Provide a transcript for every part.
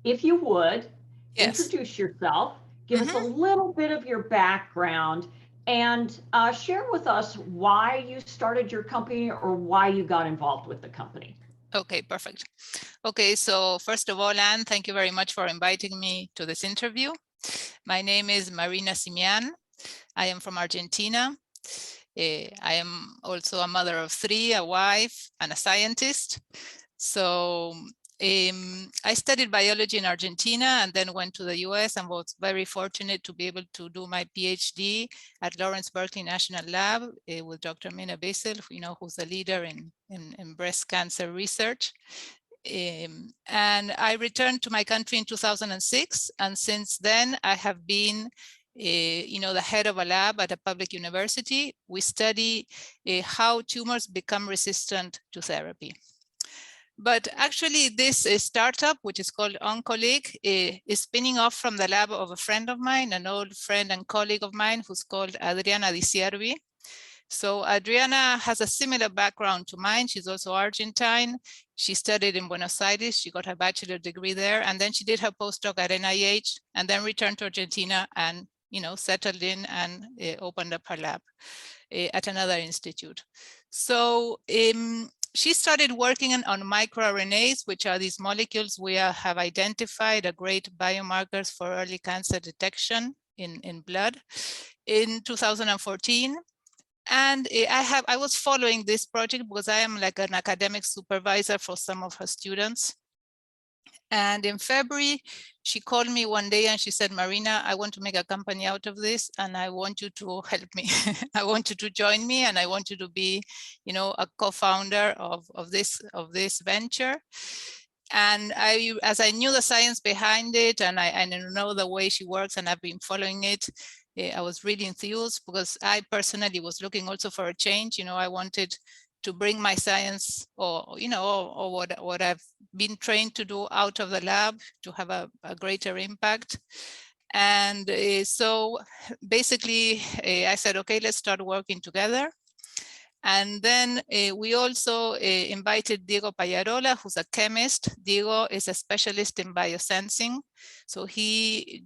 if you would, Yes. introduce yourself, give us a little bit of your background, and share with us why you started your company or why you got involved with the company. Okay, perfect. Okay, so first of all, Anne, thank you very much for inviting me to this interview. My name is Marina Simian. I am from Argentina. I am also a mother of three, a wife, and a scientist. So I studied biology in Argentina and then went to the US and was very fortunate to be able to do my PhD at Lawrence Berkeley National Lab with Dr. Mina Bissell, who's a leader in breast cancer research. And I returned to my country in 2006. And since then, I have been the head of a lab at a public university. We study how tumors become resistant to therapy. But actually, this startup, which is called Onco-liq, is spinning off from the lab of a friend of mine, an old friend and colleague of mine, who's called Adriana Di Siervi. So Adriana has a similar background to mine. She's also Argentine. She studied in Buenos Aires. She got her bachelor degree there. And then she did her postdoc at NIH and then returned to Argentina and settled in and opened up her lab at another institute. So she started working on microRNAs, which are these molecules we have identified are great biomarkers for early cancer detection in blood in 2014. And I was following this project because I am like an academic supervisor for some of her students. And in February, she called me one day and she said, Marina, I want to make a company out of this and I want you to help me. I want you to join me and I want you to be, a co-founder of this venture. And as I knew the science behind it and I know the way she works and I've been following it, I was really enthused because I personally was looking also for a change. I wanted to bring my science or what I've been trained to do out of the lab to have a greater impact. And so basically I said, okay, let's start working together. And then we also invited Diego Pallarola, who's a chemist. Diego is a specialist in biosensing. So he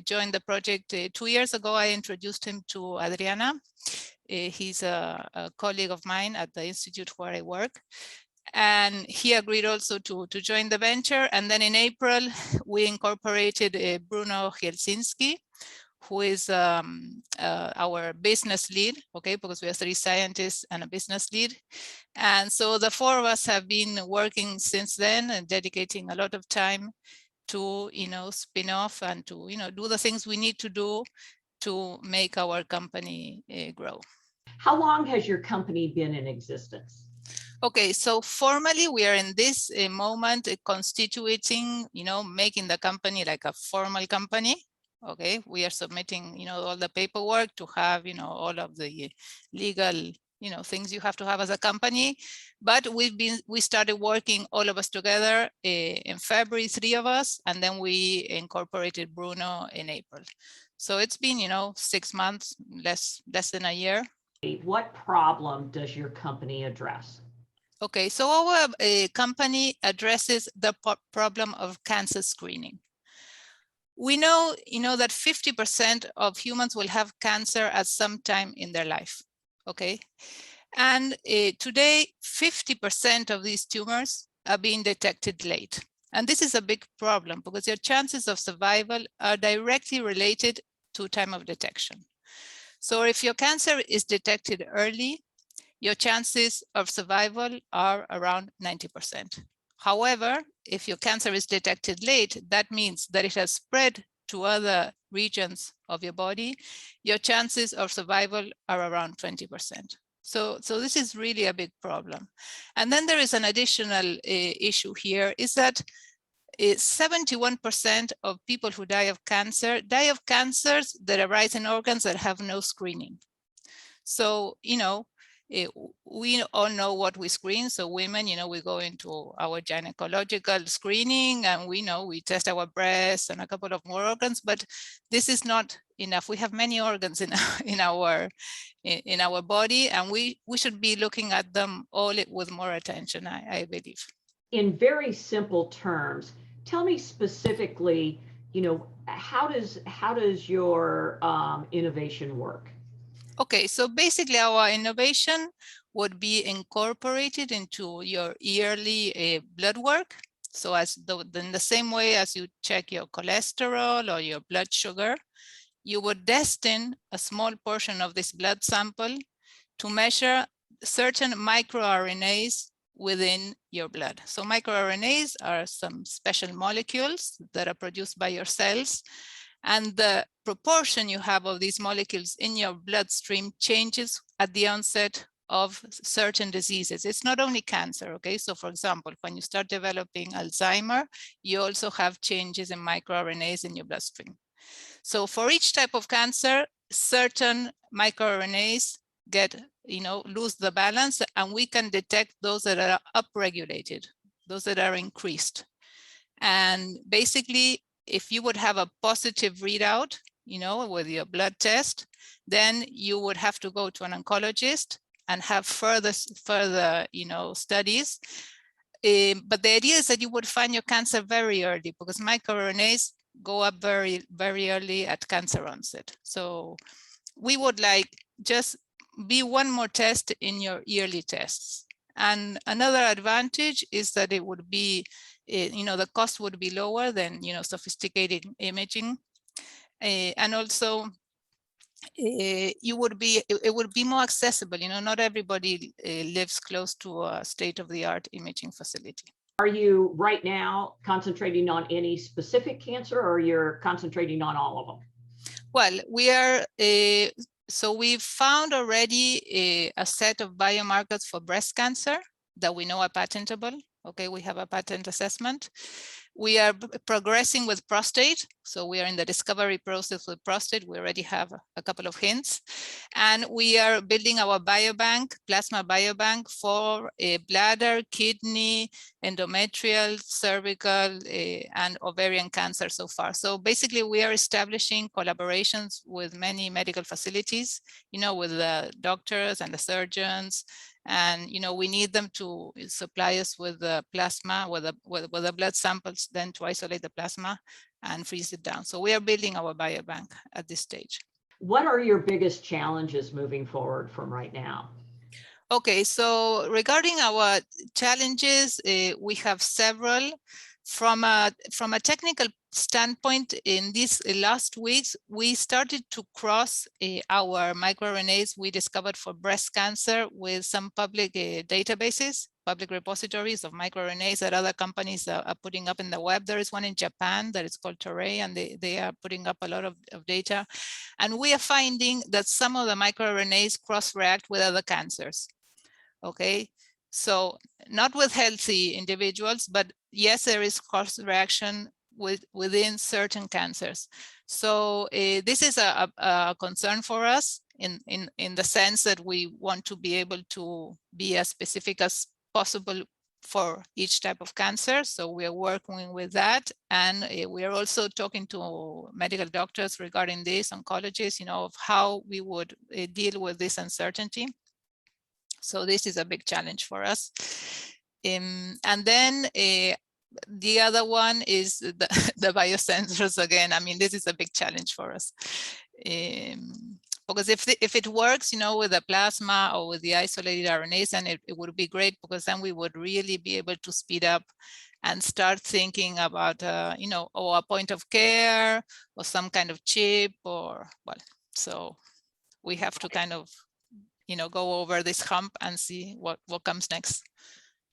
joined the project 2 years ago. I introduced him to Adriana. He's a colleague of mine at the institute where I work. And he agreed also to join the venture. And then in April, we incorporated Bruno Helsinski, who is our business lead, okay, because we are 3 scientists and a business lead. And so the 4 of us have been working since then and dedicating a lot of time to, spin off and to, do the things we need to do to make our company grow. How long has your company been in existence? Okay, so formally we are in this moment constituting, making the company like a formal company. Okay, we are submitting, all the paperwork to have, all of the legal, things you have to have as a company. But we started working all of us together in February, 3 of us, and then we incorporated Bruno in April. So it's been, 6 months, less than a year. What problem does your company address? Okay, so our company addresses the problem of cancer screening. We know, that 50% of humans will have cancer at some time in their life, okay? And today, 50% of these tumors are being detected late. And this is a big problem because your chances of survival are directly related to time of detection. So if your cancer is detected early, your chances of survival are around 90%. However, if your cancer is detected late, that means that it has spread to other regions of your body. Your chances of survival are around 20%. So this is really a big problem. And then there is an additional issue here, is that 71% of people who die of cancers that arise in organs that have no screening. So, we all know what we screen. So women, we go into our gynecological screening and we test our breasts and a couple of more organs, but this is not enough. We have many organs in our body, and we should be looking at them all with more attention, I believe. In very simple terms, tell me specifically, how does your innovation work? Okay, so basically our innovation would be incorporated into your yearly blood work. So in the same way as you check your cholesterol or your blood sugar, you would destine a small portion of this blood sample to measure certain microRNAs within your blood. So microRNAs are some special molecules that are produced by your cells, and the proportion you have of these molecules in your bloodstream changes at the onset of certain diseases. It's not only cancer, okay? So for example, when you start developing Alzheimer, you also have changes in microRNAs in your bloodstream. So for each type of cancer, certain microRNAs lose the balance, and we can detect those that are upregulated, those that are increased. And basically, if you would have a positive readout, with your blood test, then you would have to go to an oncologist and have further studies. But the idea is that you would find your cancer very early, because microRNAs go up very, very early at cancer onset. So we would like just be one more test in your yearly tests. And another advantage is that it would be, the cost would be lower than, sophisticated imaging. And also, it would be more accessible. Not everybody lives close to a state-of-the-art imaging facility. Are you right now concentrating on any specific cancer, or you're concentrating on all of them? Well, we are, so we've found already a set of biomarkers for breast cancer that we know are patentable. Okay, we have a patent assessment. We are progressing with prostate. So we are in the discovery process with prostate. We already have a couple of hints. And we are building our biobank, plasma biobank, for bladder, kidney, endometrial, cervical, and ovarian cancer so far. So basically, we are establishing collaborations with many medical facilities, with the doctors and the surgeons. And we need them to supply us with the plasma, with the blood samples, then to isolate the plasma and freeze it down. So we are building our biobank at this stage. What are your biggest challenges moving forward from right now? Okay, so regarding our challenges, we have several. From a technical standpoint, in these last weeks, we started to cross our microRNAs we discovered for breast cancer with some public databases, public repositories of microRNAs that other companies are putting up in the web. There is one in Japan that is called Torrey, and they are putting up a lot of data. And we are finding that some of the microRNAs cross-react with other cancers. Okay, so not with healthy individuals, but yes, there is cross-reaction within certain cancers. So this is a concern for us in the sense that we want to be able to be as specific as possible for each type of cancer. So we are working with that. And we are also talking to medical doctors regarding this, oncologists, of how we would deal with this uncertainty. So this is a big challenge for us. And then the other one is the biosensors again. I mean, this is a big challenge for us. Because if it works, with the plasma or with the isolated RNAs, then it would be great, because then we would really be able to speed up and start thinking about, or a point of care or some kind of chip, or, well, so we have to kind of go over this hump and see what comes next.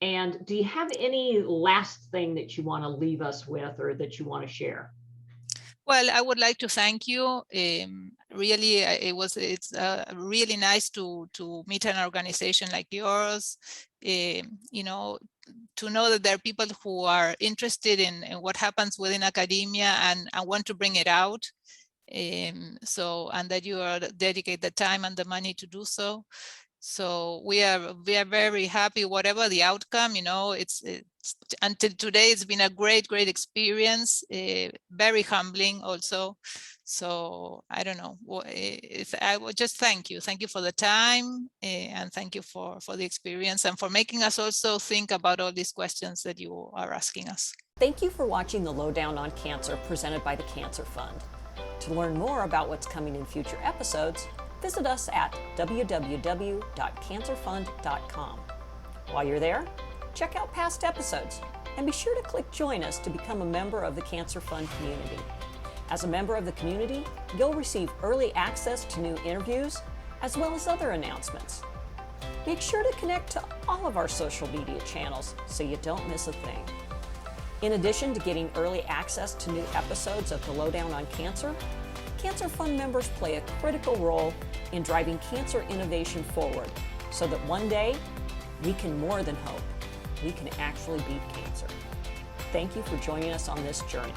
And do you have any last thing that you want to leave us with, or that you want to share? Well, I would like to thank you. Really, it's really nice to meet an organization like yours. To know that there are people who are interested in what happens within academia and want to bring it out. And that you dedicate the time and the money to do so. So we are very happy, whatever the outcome. It's until today it's been a great experience, very humbling also. So I don't know, I would just thank you for the time, and thank you for the experience, and for making us also think about all these questions that you are asking us. Thank you for watching the Lowdown on Cancer presented by the Cancer Fund. To learn more about what's coming in future episodes, visit us at www.cancerfund.com. While you're there, check out past episodes and be sure to click Join Us to become a member of the Cancer Fund community. As a member of the community, you'll receive early access to new interviews as well as other announcements. Make sure to connect to all of our social media channels so you don't miss a thing. In addition to getting early access to new episodes of the Lowdown on Cancer, Cancer Fund members play a critical role in driving cancer innovation forward so that one day we can more than hope. We can actually beat cancer. Thank you for joining us on this journey.